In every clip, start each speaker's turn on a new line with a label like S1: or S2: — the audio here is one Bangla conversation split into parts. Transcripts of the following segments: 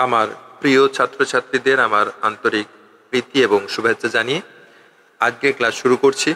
S1: আমার প্রিয় ছাত্রছাত্রীদের আমার আন্তরিক প্রীতি এবং শুভেচ্ছা জানিয়ে আজকের ক্লাস শুরু করছি।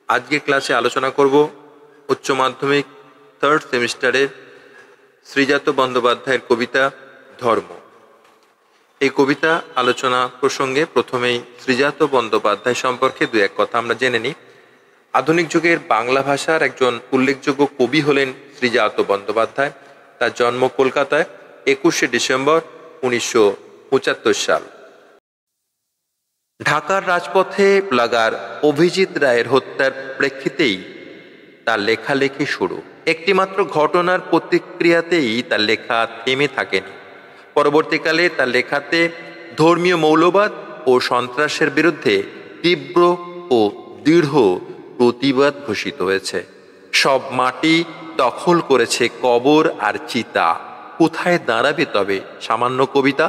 S1: আজকের ক্লাসে আলোচনা করব উচ্চ মাধ্যমিক থার্ড সেমিস্টারের শ্রীজাত বন্দ্যোপাধ্যায়ের কবিতা ধর্ম। এই কবিতা আলোচনা প্রসঙ্গে প্রথমেই শ্রীজাত বন্দ্যোপাধ্যায় সম্পর্কে দু এক কথা আমরা জেনে নিই। আধুনিক যুগের বাংলা ভাষার একজন উল্লেখযোগ্য কবি হলেন শ্রীজাত বন্দ্যোপাধ্যায়। তার জন্ম কলকাতায় 21শে ডিসেম্বর 1975 সাল। ঢাকার রাজপথে লাগার অভিজিৎ রায়ের হত্যার প্রেক্ষিতেই তার লেখালেখি শুরু। একটিমাত্র ঘটনার প্রতিক্রিয়াতেই তার লেখা থেমে থাকেনি। পরবর্তীকালে তার লেখাতে ধর্মীয় মৌলবাদ ও সন্ত্রাসের বিরুদ্ধে তীব্র ও দৃঢ় প্রতিবাদ ঘোষিত হয়েছে। সব মাটি দখল করেছে কবর আর চিতা, কোথায় দাঁড়াবে তবে সামান্য কবিতা?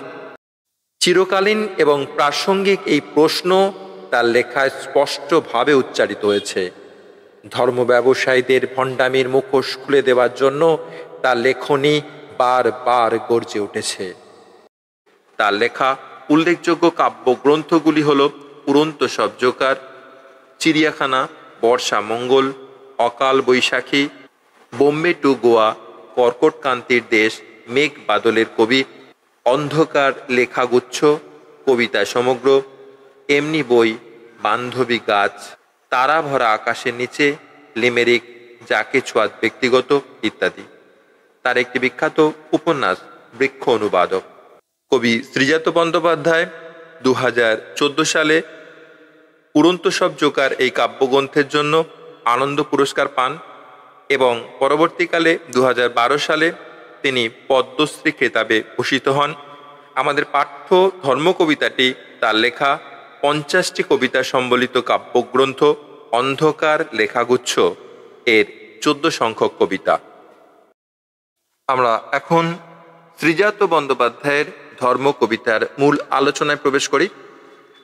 S1: চিরকালীন এবং প্রাসঙ্গিক এই প্রশ্ন তার লেখায় স্পষ্টভাবে উচ্চারিত হয়েছে। ধর্ম ব্যবসায়ীদের ভণ্ডামির মুখোশ খুলে দেওয়ার জন্য তার লেখনী বারবার গর্জে উঠেছে। তার লেখা উল্লেখযোগ্য কাব্যগ্রন্থগুলি হল উড়ন্ত শব্দকার, চিড়িয়াখানা, বর্ষা মঙ্গল, অকাল বৈশাখী, বোম্বে টু গোয়া, কর্কটকান্তির দেশ, মেঘ বাদলের কবি, অন্ধকার লেখাগুচ্ছ, কবিতা সমগ্র, এমনি বই, বান্ধবী গাছ, তারা ভরা আকাশের নিচে, লিমেরিক, যাকে ছোঁয়াত ব্যক্তিগত ইত্যাদি। তার একটি বিখ্যাত উপন্যাস বৃক্ষ অনুবাদক। কবি শ্রীজাত বন্দ্যোপাধ্যায় 2014 সালে উড়ন্ত শব্দকার এই কাব্যগ্রন্থের জন্য আনন্দ পুরস্কার পান এবং পরবর্তীকালে 2012 সালে তিনি পদ্মশ্রী খেতাবে ভূষিত হন। আমাদের পাঠ্য ধর্মকবিতাটি তার লেখা 50টি কবিতা সম্বলিত কাব্যগ্রন্থ অন্ধকার লেখাগুচ্ছ এর 14 সংখ্যক কবিতা। আমরা এখন শ্রীজাত বন্দ্যোপাধ্যায়ের ধর্ম কবিতার মূল আলোচনায় প্রবেশ করি।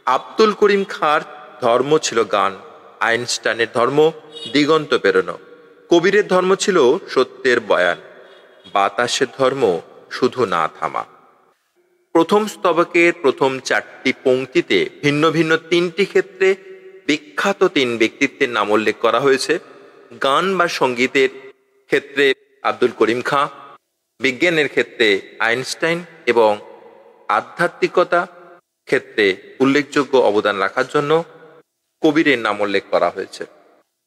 S1: আব্দুল করিম খাঁর ধর্ম ছিল গান, আইনস্টাইনের ধর্ম দিগন্ত পেরোনো, কবিরের ধর্ম ছিল সত্যের বয়ান, বাতাসের ধর্ম শুধু না থামা। প্রথম স্তবকের প্রথম 4টি পংক্তিতে ভিন্ন ভিন্ন 3টি ক্ষেত্রে বিখ্যাত 3 ব্যক্তিত্বের নাম উল্লেখ করা হয়েছে। গান বা সঙ্গীতের ক্ষেত্রে আব্দুল করিম খাঁ, বিজ্ঞানের ক্ষেত্রে আইনস্টাইন এবং আধ্যাত্মিকতা ক্ষেত্রে উল্লেখযোগ্য অবদান রাখার জন্য কবিরের নাম উল্লেখ করা হয়েছে।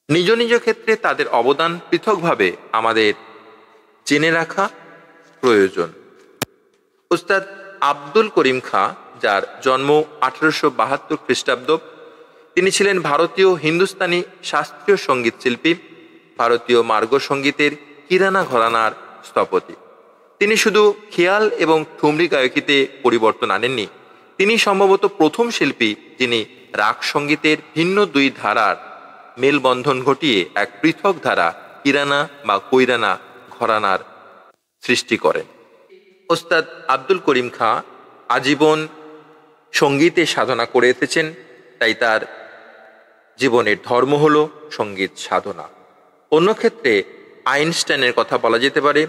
S1: নিজ নিজ ক্ষেত্রে তাদের অবদান পৃথকভাবে আমাদের জেনে রাখা প্রয়োজন। উস্তাদ আব্দুল করিম খাঁ, যার জন্ম 1872 খ্রিস্টাব্দ, তিনি ছিলেন ভারতীয় হিন্দুস্তানি শাস্ত্রীয় সঙ্গীত শিল্পী, ভারতীয় মার্গ সঙ্গীতের কিরানা ঘরানার স্থপতি। তিনি শুধু খেয়াল এবং ঠুমরি গায়কিতে পরিবর্তন আনেননি, তিনি সম্ভবত প্রথম শিল্পী যিনি রাগ সঙ্গীতের ভিন্ন 2 ধারার মেলবন্ধন ঘটিয়ে এক পৃথক ধারা কিরানা বা কৈরানা ঘরানার সৃষ্টি করেন। ওস্তাদ আব্দুল করিম খাঁ আজীবন সঙ্গীতে সাধনা করে এসেছেন, তাই তার জীবনের ধর্ম হল সঙ্গীত সাধনা। অন্য ক্ষেত্রে আইনস্টাইনের কথা বলা যেতে পারে।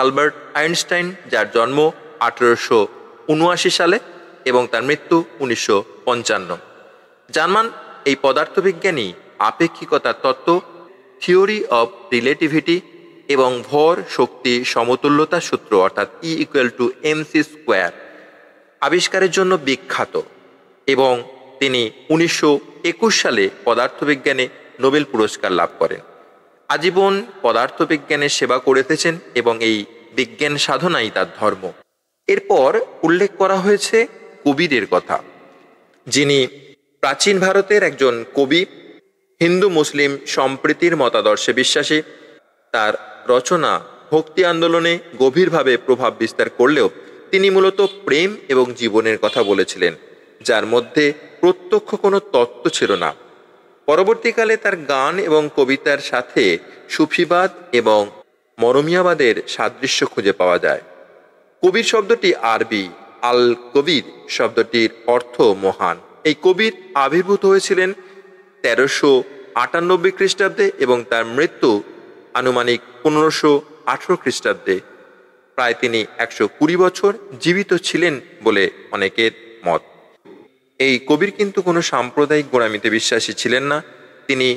S1: আলবার্ট আইনস্টাইন, যার জন্ম 1879 সালে এবং তার মৃত্যু 1955। জার্মান এই পদার্থবিজ্ঞানী আপেক্ষিকতার তত্ত্ব, থিওরি অব রিলেটিভিটি এবং ভর শক্তি সমতুল্যতা সূত্র অর্থাৎ E=mc² আবিষ্কারের জন্য বিখ্যাত এবং তিনি 1921 সালে পদার্থবিজ্ঞানে নোবেল পুরস্কার লাভ করেন। আজীবন পদার্থবিজ্ঞানের সেবা করে এসেছেন এবং এই বিজ্ঞান সাধনাই তার ধর্ম। এরপর উল্লেখ করা হয়েছে কবিরের কথা, যিনি প্রাচীন ভারতের একজন কবি, হিন্দু মুসলিম সম্প্রীতির মতাদর্শে বিশ্বাসী। তার রচনা ভক্তি আন্দোলনে গভীরভাবে প্রভাব বিস্তার করলেও তিনি মূলত প্রেম এবং জীবনের কথা বলেছিলেন, যার মধ্যে প্রত্যক্ষ কোনো তত্ত্ব ছিল না। পরবর্তীকালে তার গান এবং কবিতার সাথে সুফিবাদ এবং মরমিয়াবাদের সাদৃশ্য খুঁজে পাওয়া যায়। কবির শব্দটি আরবি, আল কবির শব্দটির অর্থ মহান। এই কবির আবির্ভূত হয়েছিলেন 1398 খ্রিস্টাব্দে এবং তার মৃত্যু আনুমানিক 1518 খ্রিস্টাব্দে। প্রায় তিনি 120 বছর জীবিত ছিলেন বলে অনেকের মত। এই কবির কিন্তু কোনো সাম্প্রদায়িক গোঁড়ামিতে বিশ্বাসী ছিলেন না, তিনি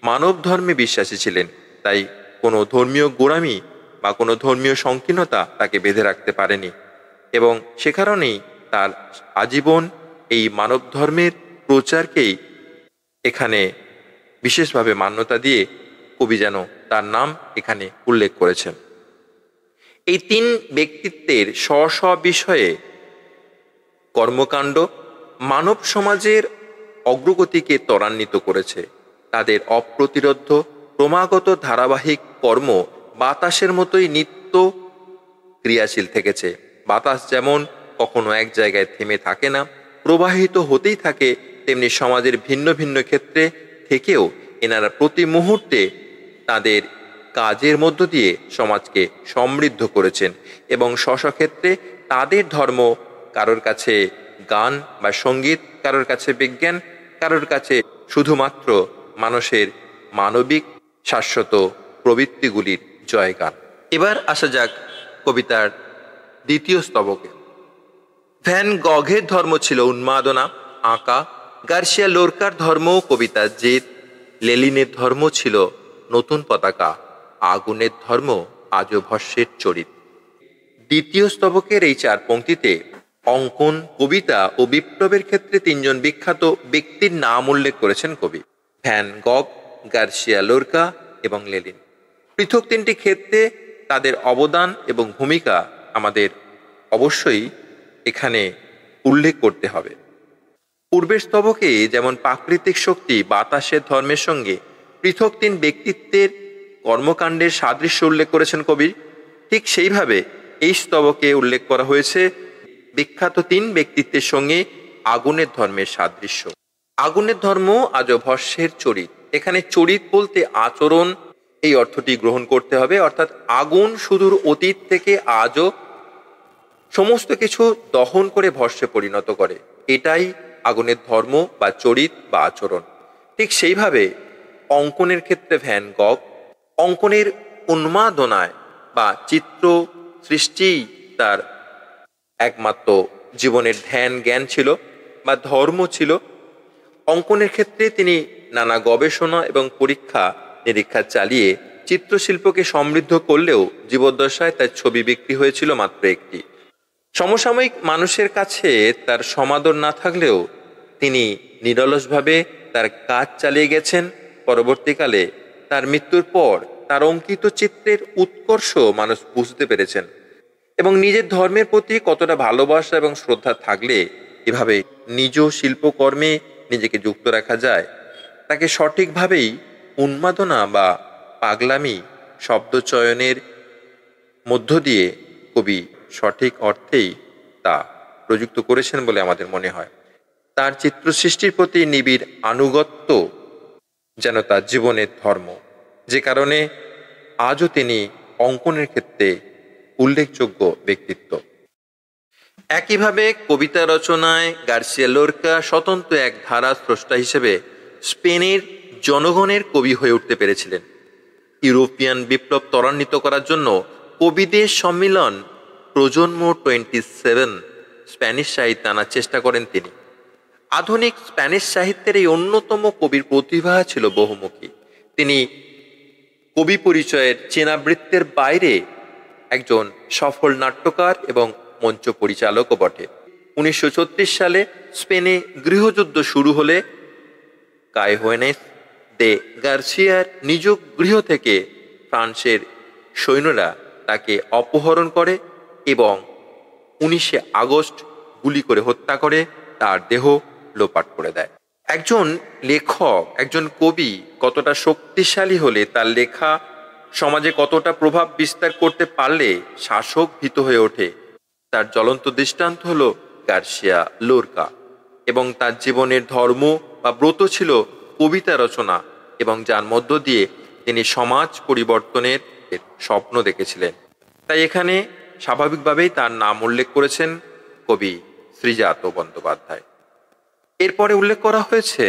S1: মানব ধর্মে বিশ্বাসী ছিলেন। তাই কোনো ধর্মীয় গোঁড়ামি বা কোনো ধর্মীয় সংকীর্ণতা তাকে বেঁধে রাখতে পারেনি, এবং সে কারণেই তার আজীবন এই মানব ধর্মের প্রচারকেই এখানে বিশেষভাবে মান্যতা দিয়ে কবি যেন তার নাম এখানে উল্লেখ করেছেন। এই তিন ব্যক্তিত্বের স্ব স্ব বিষয়ে কর্মকাণ্ড মানব সমাজের অগ্রগতিকে ত্বরান্বিত করেছে। তাদের অপ্রতিরোধ্য ক্রমাগত ধারাবাহিক কর্ম বাতাসের মতোই নিত্য ক্রিয়াশীল থেকেছে। বাতাস যেমন কখনো এক জায়গায় থেমে থাকে না, প্রবাহিত হতেই থাকে, তেমনি সমাজের ভিন্ন ভিন্ন ক্ষেত্রে থেকেও এনারা প্রতি মুহূর্তে তাদের কাজের মধ্য দিয়ে সমাজকে সমৃদ্ধ করেছেন, এবং স্ব ক্ষেত্রে তাদের ধর্ম কারোর কাছে গান বা সঙ্গীত, কারোর কাছে বিজ্ঞান, কারোর কাছে শুধুমাত্র মানুষের মানবিক শাশ্বত প্রবৃত্তিগুলির জয়গান। এবার আসা যাক কবিতার দ্বিতীয় স্তবকে। ভ্যান গঘের ধর্ম ছিল উন্মাদনা, আঁকা। গার্সিয়া লোরকার ধর্ম কবিতার জেদ। লেলিনের ধর্ম ছিল নতুন পতাকা। আগুনের ধর্ম আজও ভস্যের চরিত। দ্বিতীয় স্তবকের এই 4 পংক্তিতে অঙ্কন, কবিতা ও বিপ্লবের ক্ষেত্রে 3 জন বিখ্যাত ব্যক্তির নাম উল্লেখ করেছেন কবি: ভ্যান গগ, গার্সিয়া লোরকা এবং লেলিন। পৃথক 3টি ক্ষেত্রে তাদের অবদান এবং ভূমিকা আমাদের অবশ্যই এখানে উল্লেখ করতে হবে। পূর্বের স্তবকে যেমন প্রাকৃতিক শক্তি বাতাসের ধর্মের সঙ্গে পৃথক 3 ব্যক্তিত্বের কর্মকাণ্ডের সাদৃশ্য উল্লেখ করেছেন কবি, ঠিক সেইভাবে এই স্তবকে উল্লেখ করা হয়েছে বিখ্যাত 3 ব্যক্তিত্বের সঙ্গে আগুনের ধর্মের সাদৃশ্য। আগুনের ধর্ম আজও ভস্যের চরিত। এখানে চরিত বলতে আচরণ এই অর্থটি গ্রহণ করতে হবে, অর্থাৎ আগুন সুদূর অতীত থেকে আজও সমস্ত কিছু দহন করে ভস্যে পরিণত করে, এটাই আগুনের ধর্ম বা চরিত বা আচরণ। ঠিক সেইভাবে অঙ্কনের ক্ষেত্রে ভ্যান গগ অঙ্কনের উন্মাদনায় বা চিত্র সৃষ্টি তার একমাত্র জীবনের ধ্যান জ্ঞান ছিল বা ধর্ম ছিল। অঙ্কনের ক্ষেত্রে তিনি নানা গবেষণা এবং পরীক্ষা নিরীক্ষা চালিয়ে চিত্রশিল্পকে সমৃদ্ধ করলেও জীবদ্দশায় তার ছবি বিক্রি হয়েছিল মাত্র একটি। সমসাময়িক মানুষের কাছে তার সমাদর না থাকলেও তিনি নিরলসভাবে তার কাজ চালিয়ে গেছেন। পরবর্তীকালে তার মৃত্যুর পর তার অঙ্কিত চিত্রের উৎকর্ষ মানুষ বুঝতে পেরেছেন, এবং নিজের ধর্মের প্রতি কতটা ভালোবাসা এবং শ্রদ্ধা থাকলে এভাবে নিজ শিল্পকর্মে নিজেকে যুক্ত রাখা যায়, তাকে সঠিকভাবেই উন্মাদনা বা পাগলামি শব্দচয়নের মধ্য দিয়ে কবি সঠিক অর্থেই তা প্রযুক্ত করেছেন বলে আমাদের মনে হয়। তার চিত্র সৃষ্টির প্রতি নিবিড় আনুগত্য যেন তার জীবনের ধর্ম, যে কারণে আজও তিনি অঙ্কনের ক্ষেত্রে উল্লেখযোগ্য ব্যক্তিত্ব। একইভাবে কবিতা রচনায় গার্সিয়া লোরকা স্বতন্ত্র এক ধারা স্রষ্টা হিসেবে স্পেনের জনগণের কবি হয়ে উঠতে পেরেছিলেন। ইউরোপিয়ান বিপ্লব ত্বরান্বিত করার জন্য কবিদের সম্মিলন প্রজন্ম 27 স্প্যানিশ সাহিত্যে আনার চেষ্টা করেন তিনি। আধুনিক স্প্যানিশ সাহিত্যের এই অন্যতম কবির প্রতিভা ছিল বহুমুখী। তিনি কবি পরিচয়ের চেনাবৃত্তের বাইরে একজন সফল নাট্যকার এবং মঞ্চ পরিচালকও বটে। 1936 সালে স্পেনে গৃহযুদ্ধ শুরু হলে কায়হোয়েনেস দে গার্সিয়ার নিজ গৃহ থেকে ফ্রান্সের সৈন্যরা তাকে অপহরণ করে এবং 19 আগস্ট গুলি করে হত্যা করে, তার দেহ লোপাট করে দেয়। একজন লেখক, একজন কবি কতটা শক্তিশালী হলে তার লেখা সমাজে কতটা প্রভাব বিস্তার করতে পারলে শাসক ভীত হয়ে ওঠে, তার জ্বলন্ত দৃষ্টান্ত হলো গার্সিয়া লোরকা। এবং তার জীবনের ধর্ম বা ব্রত ছিল কবিতা রচনা, এবং যার মধ্য দিয়ে তিনি সমাজ পরিবর্তনের স্বপ্ন দেখেছিলেন। তাই এখানে স্বাভাবিকভাবেই তার নাম উল্লেখ করেছেন কবি শ্রীজাত বন্দ্যোপাধ্যায়। এরপরে উল্লেখ করা হয়েছে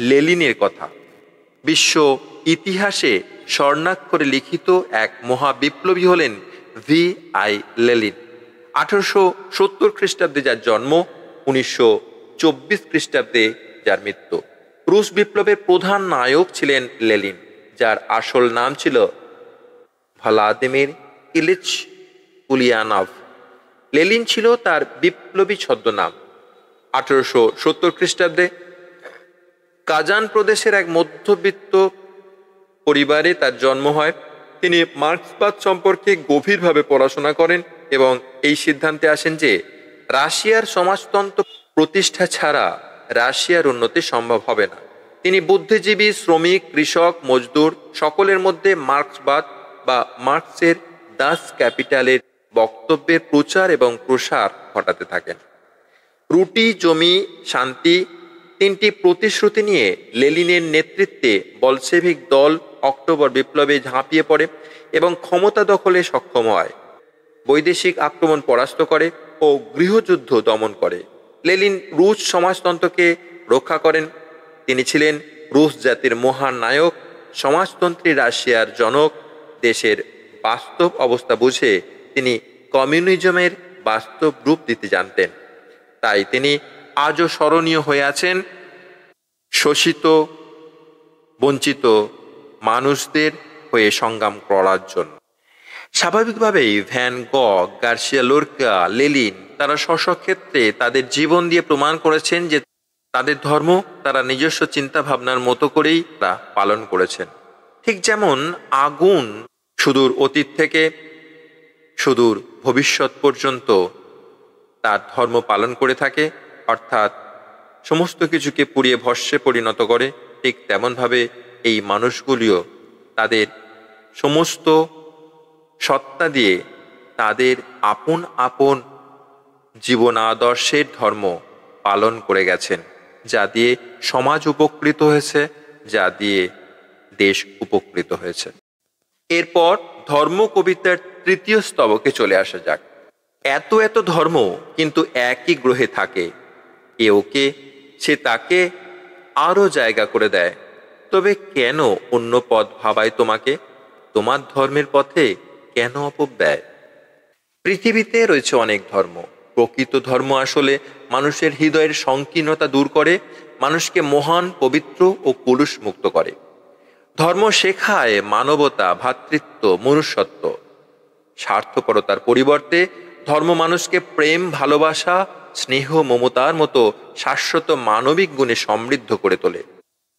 S1: লেলিনের কথা। বিশ্ব ইতিহাসে স্বর্ণাক্ষরে লিখিত এক মহাবিপ্লবী হলেন V.I. লেনিন। 1870 খ্রিস্টাব্দে যার জন্ম, 1924 খ্রিস্টাব্দে যার মৃত্যু। রুশ বিপ্লবের প্রধান নায়ক ছিলেন লেনিন, যার আসল নাম ছিল ভ্লাদিমির ইলিচ উলিয়ানভ। লেনিন ছিল তার বিপ্লবী ছদ্মনাম। 1870 খ্রিস্টাব্দে কাজান প্রদেশের এক মধ্যবিত্ত পরিবারে তার জন্ম হয়। তিনি মার্ক্সবাদ সম্পর্কে গভীরভাবে পড়াশোনা করেন এবং এই সিদ্ধান্তে আসেন যে রাশিয়ার সমাজতন্ত্র প্রতিষ্ঠা ছাড়া রাশিয়ার উন্নতি সম্ভব হবে না। তিনি বুদ্ধিজীবী, শ্রমিক, কৃষক, মজদুর সকলের মধ্যে মার্ক্সবাদ বা মার্ক্সের দাস ক্যাপিটালের বক্তব্যের প্রচার এবং প্রসার ঘটাতে থাকেন। রুটি, জমি, শান্তি, তিনটি প্রতিশ্রুতি নিয়ে লেনিনের নেতৃত্বে বলশেভিক দল অক্টোবর বিপ্লবে ঝাঁপিয়ে পড়ে এবং ক্ষমতা দখলে সক্ষম হয়, বৈদেশিক আক্রমণ পরাস্ত করে ও গৃহযুদ্ধ দমন করে। লেনিন রুশ সমাজতন্ত্রকে রক্ষা করেন। তিনি ছিলেন রুশ জাতির মহান নায়ক, সমাজতন্ত্রী রাশিয়ার জনক। দেশের বাস্তব অবস্থা বুঝে তিনি কমিউনিজমের বাস্তব রূপ দিতে জানতেন। তাই তিনি আজও স্মরণীয় হয়ে আছেন শোষিত, বঞ্চিত মানুষদের হয়ে সংগ্রাম করার জন্য। স্বাভাবিকভাবেই ভ্যান গগ, গার্সিয়া লোরকা, লেনিন তারা স্ব ক্ষেত্রে তাদের জীবন দিয়ে প্রমাণ করেছেন যে তাদের ধর্ম তারা নিজস্ব চিন্তা ভাবনার মতো করেই তারা পালন করেছেন। ঠিক যেমন আগুন সুদূর অতীত থেকে সুদূর ভবিষ্যৎ পর্যন্ত তার ধর্ম পালন করে থাকে, অর্থাৎ সমস্ত কিছুকে পুড়িয়ে ভস্মে পরিণত করে, ঠিক তেমনভাবে এই মানুষগুলিও তাদের সমস্ত সত্তা দিয়ে তাদের আপন আপন জীবন আদর্শের ধর্ম পালন করে গেছেন, যা দিয়ে সমাজ উপকৃত হয়েছে, যা দিয়ে দেশ উপকৃত হয়েছে। এরপর ধর্ম কবিতার তৃতীয় স্তবকে চলে আসা যাক। এত এত ধর্ম কিন্তু একই গ্রহে থাকে, কেউকে সে তাকে আরও জায়গা করে দেয়। তবে কেন অন্য পথ ভাবায় তোমাকে? তোমার ধর্মের পথে কেন অপব্যয়? পৃথিবীতে রয়েছে অনেক ধর্ম। প্রকৃত ধর্ম আসলে মানুষের হৃদয়ের সংকীর্ণতা দূর করে, মানুষকে মহান, পবিত্র ও কলুষ মুক্ত করে। ধর্ম শেখায় মানবতা, ভ্রাতৃত্ব, মনুষ্যত্ব। স্বার্থপরতার পরিবর্তে ধর্ম মানুষকে প্রেম, ভালোবাসা, স্নেহ, মমতার মতো শাশ্বত মানবিক গুণে সমৃদ্ধ করে তোলে।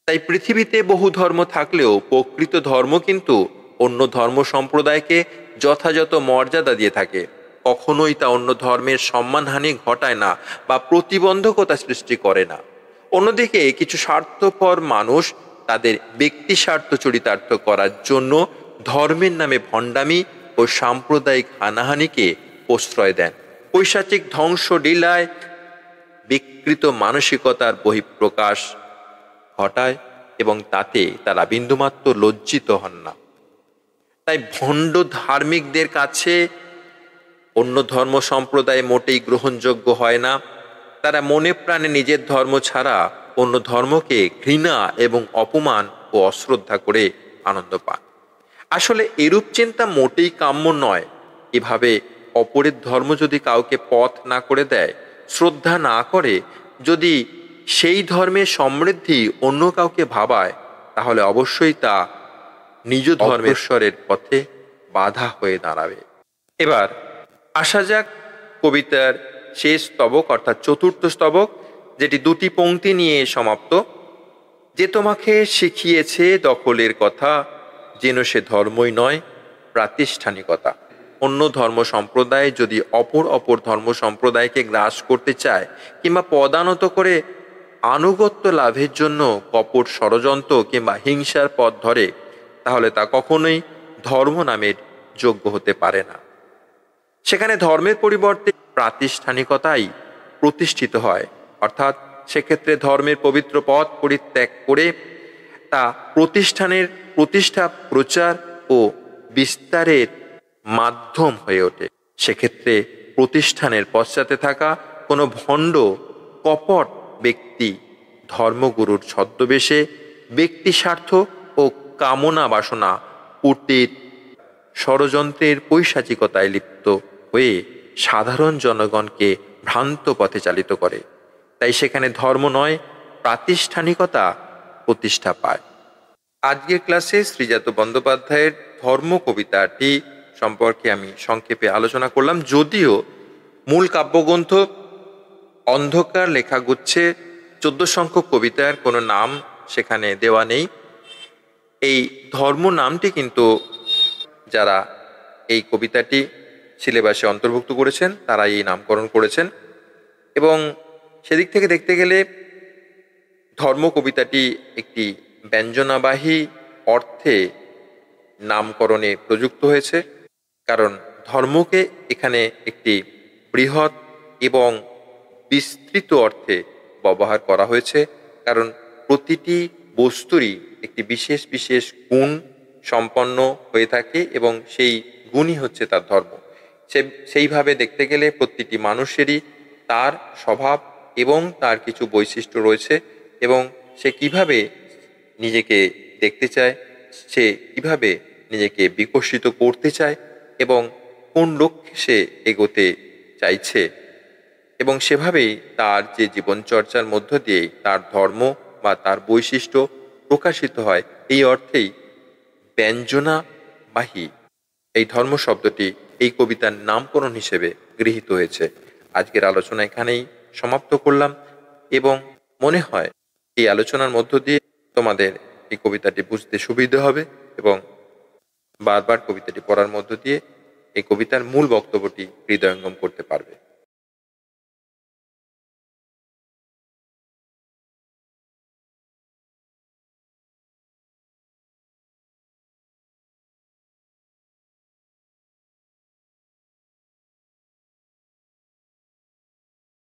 S1: তাই পৃথিবীতে বহু ধর্ম থাকলেও প্রকৃত ধর্ম কিন্তু অন্য ধর্ম সম্প্রদায়কে যথাযথ মর্যাদা দিয়ে থাকে। কখনোই তা অন্য ধর্মের সম্মানহানি ঘটায় না বা প্রতিবন্ধকতা সৃষ্টি করে না। অন্যদিকে কিছু স্বার্থপর মানুষ তাদের ব্যক্তি স্বার্থ চরিতার্থ করার জন্য ধর্মের নামে ভণ্ডামি ও সাম্প্রদায়িক হানাহানিকে প্রশ্রয় দেন। পৈশাচিক ধ্বংস লীলায় বিকৃত মানসিকতার বহিঃপ্রকাশ ঘটায় এবং তাতে তারা বিন্দুমাত্র লজ্জিত হন না। তাই ভণ্ড ধার্মিকদের কাছে অন্য ধর্ম সম্প্রদায় মোটেই গ্রহণযোগ্য হয় না। তারা মনে প্রাণে নিজের ধর্ম ছাড়া অন্য ধর্মকে ঘৃণা এবং অপমান ও অশ্রদ্ধা করে আনন্দ পান। আসলে এরূপ চিন্তা মোটেই কাম্য নয়। এভাবে অপরের ধর্ম যদি কাউকে পথ না করে দেয়, শ্রদ্ধা না করে, যদি সেই ধর্মের সমৃদ্ধি অন্য কাউকে ভাবায়, তাহলে অবশ্যই তা নিজ ধর্মেশ্বরের পথে বাধা হয়ে দাঁড়াবে। এবার আসা যাক কবিতার শেষ স্তবক, অর্থাৎ চতুর্থ স্তবক, যেটি দুটি পংক্তি নিয়ে সমাপ্ত। যে তোমাকে শিখিয়েছে দখলের কথা, যেন সে ধর্মই নয় প্রাতিষ্ঠানিকতা। অন্য ধর্ম সম্প্রদায় যদি অপর ধর্ম সম্প্রদায়কে গ্রাস করতে চায় কিংবা পদানত করে আনুগত্য লাভের জন্য কপট ষড়যন্ত্র কিংবা হিংসার পথ ধরে, তাহলে তা কখনোই ধর্ম নামের যোগ্য হতে পারে না। সেখানে ধর্মের পরিবর্তে প্রাতিষ্ঠানিকতাই প্রতিষ্ঠিত হয়, অর্থাৎ সেক্ষেত্রে ধর্মের পবিত্র পথ পরিত্যাগ করে তা প্রতিষ্ঠা, প্রচার ও বিস্তারের মাধ্যম হয়ে ওঠে। সেক্ষেত্রে প্রতিষ্ঠানের পশ্চাতে থাকা কোনো ভণ্ড কপট ব্যক্তি ধর্মগুরুর ছদ্মবেশে ব্যক্তি স্বার্থ ও কামনা বাসনা পূর্তির ষড়যন্ত্রের পৈশাচিকতায় লিপ্ত হয়ে সাধারণ জনগণকে ভ্রান্ত পথে চালিত করে। তাই সেখানে ধর্ম নয়, প্রাতিষ্ঠানিকতা প্রতিষ্ঠা পায়। আজকের ক্লাসে শ্রীজাত বন্দ্যোপাধ্যায়ের ধর্ম কবিতাটি সম্পর্কে আমি সংক্ষেপে আলোচনা করলাম। যদিও মূল কাব্যগ্রন্থ অন্ধকার লেখাগুচ্ছে 14 সংখ্যক কবিতার কোনো নাম সেখানে দেওয়া নেই। এই ধর্ম নামটি কিন্তু যারা এই কবিতাটি সিলেবাসে অন্তর্ভুক্ত করেছেন তারা এই নামকরণ করেছেন, এবং সেদিক থেকে দেখতে গেলে ধর্ম কবিতাটি একটি ব্যঞ্জনাবাহী অর্থে নামকরণে প্রযুক্ত হয়েছে, কারণ ধর্মকে এখানে একটি বৃহৎ এবং বিস্তৃত অর্থে ব্যবহার করা হয়েছে, কারণ প্রতিটি বস্তুরই একটি বিশেষ বিশেষ গুণ সম্পন্ন হয়ে থাকে এবং সেই গুণই হচ্ছে তার ধর্ম। সেইভাবে দেখতে গেলে প্রতিটি মানুষেরই তার স্বভাব এবং তার কিছু বৈশিষ্ট্য রয়েছে, এবং সে কিভাবে নিজেকে দেখতে চায়, সে কিভাবে নিজেকে বিকশিত করতে চায় এবং কোন লক্ষ্যে সে এগোতে চাইছে, এবং সেভাবেই তার যে জীবনচর্চার মধ্য দিয়েই তার ধর্ম বা তার বৈশিষ্ট্য প্রকাশিত হয়। এই অর্থেই ব্যঞ্জনাবাহী এই ধর্ম শব্দটি এই কবিতার নামকরণ হিসেবে গৃহীত হয়েছে। আজকের আলোচনা এখানেই সমাপ্ত করলাম, এবং মনে হয় এই আলোচনার মধ্য দিয়ে তোমাদের এই কবিতাটি বুঝতে সুবিধা হবে এবং বারবার কবিতাটি পড়ার মধ্য দিয়ে এই কবিতার মূল বক্তব্যটি হৃদয়ঙ্গম করতে পারবে।